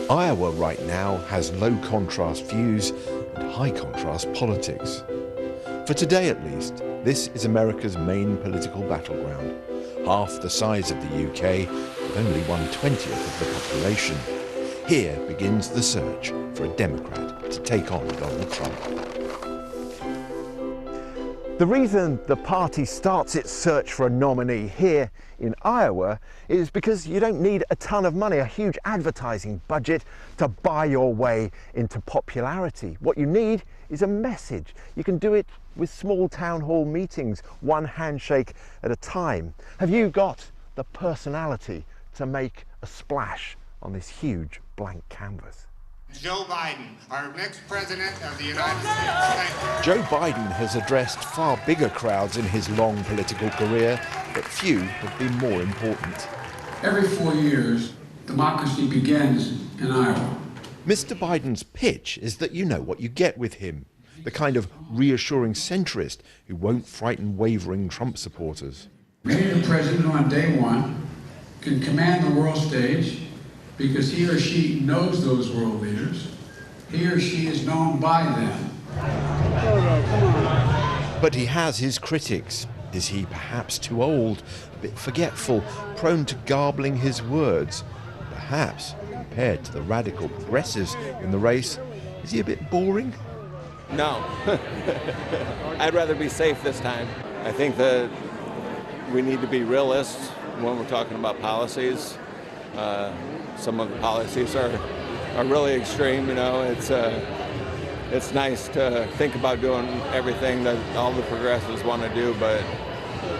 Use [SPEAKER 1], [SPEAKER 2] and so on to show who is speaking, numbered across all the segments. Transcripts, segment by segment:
[SPEAKER 1] Iowa right now has low contrast views and high contrast politics. For today at least, this is America's main political battleground. Half the size of the UK, with only 1/20th of the population. Here begins the search for a Democrat to take on Donald Trump.
[SPEAKER 2] The reason the party starts its search for a nominee here in Iowa is because you don't need a ton of money, a huge advertising budget to buy your way into popularity. What you need is a message. You can do it with small town hall meetings, one handshake at a time. Have you got the personality to make a splash on this huge blank canvas?
[SPEAKER 3] Joe Biden, our next president of the United States.
[SPEAKER 1] Joe Biden has addressed far bigger crowds in his long political career, but few have been more important.
[SPEAKER 4] Every 4 years, democracy begins in Iowa.
[SPEAKER 1] Mr. Biden's pitch is that you know what you get with him, the kind of reassuring centrist who won't frighten wavering Trump supporters.
[SPEAKER 4] Maybe the president on day one can command the world stage because he or she knows those world leaders. He or she is known by them.
[SPEAKER 1] But he has his critics. Is he perhaps too old, a bit forgetful, prone to garbling his words? Perhaps, compared to the radical progressives in the race, is he a bit boring?
[SPEAKER 5] No. I'd rather be safe this time. I think that we need to be realists when we're talking about policies. Some of the policies are really extreme, you know. It's nice to think about doing everything that all the progressives want to do, but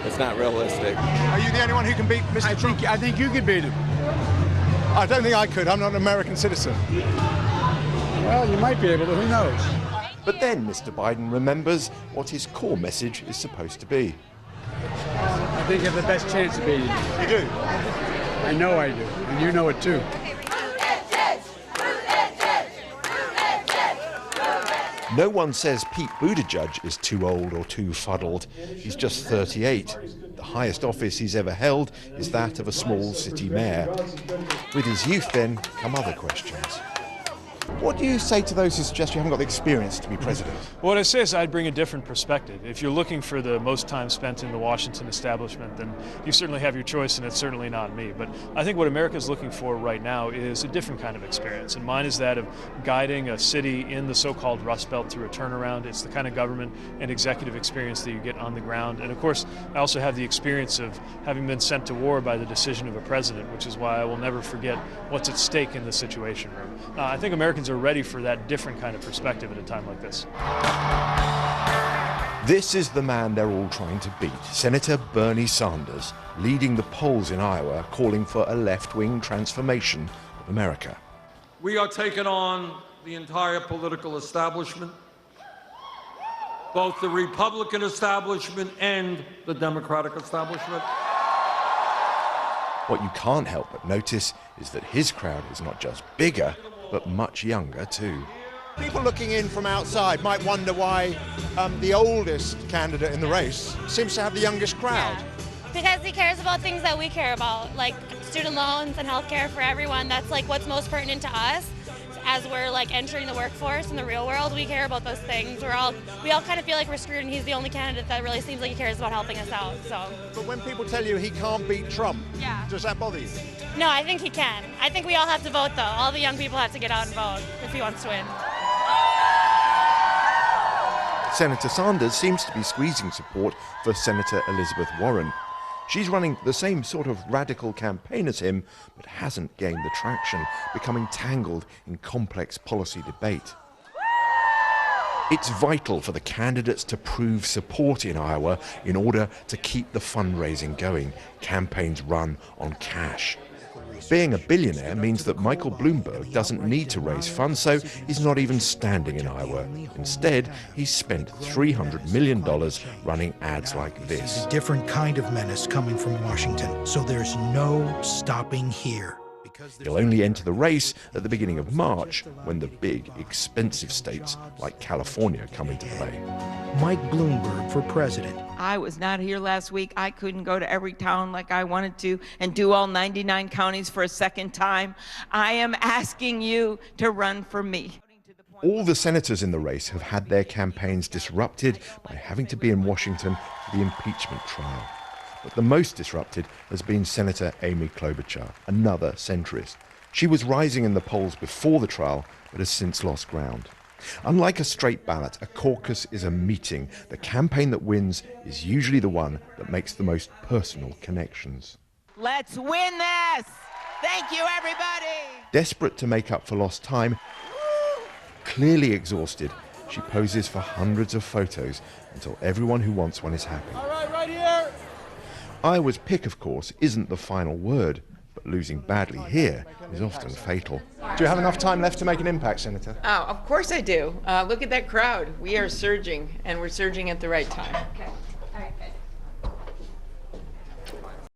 [SPEAKER 5] it's not realistic.
[SPEAKER 6] Are you the only one who can beat Mr. Trump?
[SPEAKER 4] I think you could beat him.
[SPEAKER 6] I don't think I could. I'm not an American citizen.
[SPEAKER 4] Well, you might be able to, who knows?
[SPEAKER 1] But then Mr. Biden remembers what his core message is supposed to be.
[SPEAKER 4] I think you have the best chance of beating him.
[SPEAKER 6] You do?
[SPEAKER 4] I know I do, and you know it too.
[SPEAKER 1] No one says Pete Buttigieg is too old or too fuddled. He's just 38. The highest office he's ever held is that of a small city mayor. With his youth, then, come other questions.
[SPEAKER 6] What do you say to those who suggest you haven't got the experience to be president?
[SPEAKER 7] What I say is I'd bring a different perspective. If you're looking for the most time spent in the Washington establishment, then you certainly have your choice, and it's certainly not me. But I think what America's looking for right now is a different kind of experience, and mine is that of guiding a city in the so-called Rust Belt through a turnaround. It's the kind of government and executive experience that you get on the ground. And of course, I also have the experience of having been sent to war by the decision of a president, which is why I will never forget what's at stake in the Situation Room. I think Americans are ready for that different kind of perspective at a time like this.
[SPEAKER 1] This is the man they're all trying to beat, Senator Bernie Sanders, leading the polls in Iowa, calling for a left-wing transformation of America.
[SPEAKER 8] We are taking on the entire political establishment, both the Republican establishment and the Democratic establishment.
[SPEAKER 1] What you can't help but notice is that his crowd is not just bigger, but much younger too.
[SPEAKER 6] People looking in from outside might wonder why the oldest candidate in the race seems to have the youngest crowd.
[SPEAKER 9] Yeah. Because he cares about things that we care about, like student loans and health care for everyone. That's like what's most pertinent to us. As we're like entering the workforce in the real world, we care about those things. We all kind of feel like we're screwed, and he's the only candidate that really seems like he cares about helping us out. So.
[SPEAKER 6] But when people tell you he can't beat Trump, does that bother you?
[SPEAKER 9] No, I think he can. I think we all have to vote, though. All the young people have to get out and vote if he wants to win.
[SPEAKER 1] Senator Sanders seems to be squeezing support for Senator Elizabeth Warren. She's running the same sort of radical campaign as him, but hasn't gained the traction, becoming tangled in complex policy debate. It's vital for the candidates to prove support in Iowa in order to keep the fundraising going. Campaigns run on cash. Being a billionaire means that Michael Bloomberg doesn't need to raise funds, so he's not even standing in Iowa. Instead, he's spent $300 million running ads like this.
[SPEAKER 10] A different kind of menace coming from Washington, so there's no stopping here.
[SPEAKER 1] He'll only enter the race at the beginning of March, when the big, expensive states like California come into play.
[SPEAKER 10] Mike Bloomberg for president.
[SPEAKER 11] I was not here last week. I couldn't go to every town like I wanted to and do all 99 counties for a second time. I am asking you to run for me.
[SPEAKER 1] All the senators in the race have had their campaigns disrupted by having to be in Washington for the impeachment trial. But the most disrupted has been Senator Amy Klobuchar, another centrist. She was rising in the polls before the trial, but has since lost ground. Unlike a straight ballot, a caucus is a meeting. The campaign that wins is usually the one that makes the most personal connections.
[SPEAKER 11] Let's win this! Thank you, everybody!
[SPEAKER 1] Desperate to make up for lost time, clearly exhausted, she poses for hundreds of photos until everyone who wants one is happy.
[SPEAKER 6] All right, right here.
[SPEAKER 1] Iowa's pick, of course, isn't the final word, but losing badly here is often fatal.
[SPEAKER 6] Do you have enough time left to make an impact, Senator?
[SPEAKER 11] Oh, of course I do. Look at that crowd. We are surging, and we're surging at the right time. Okay.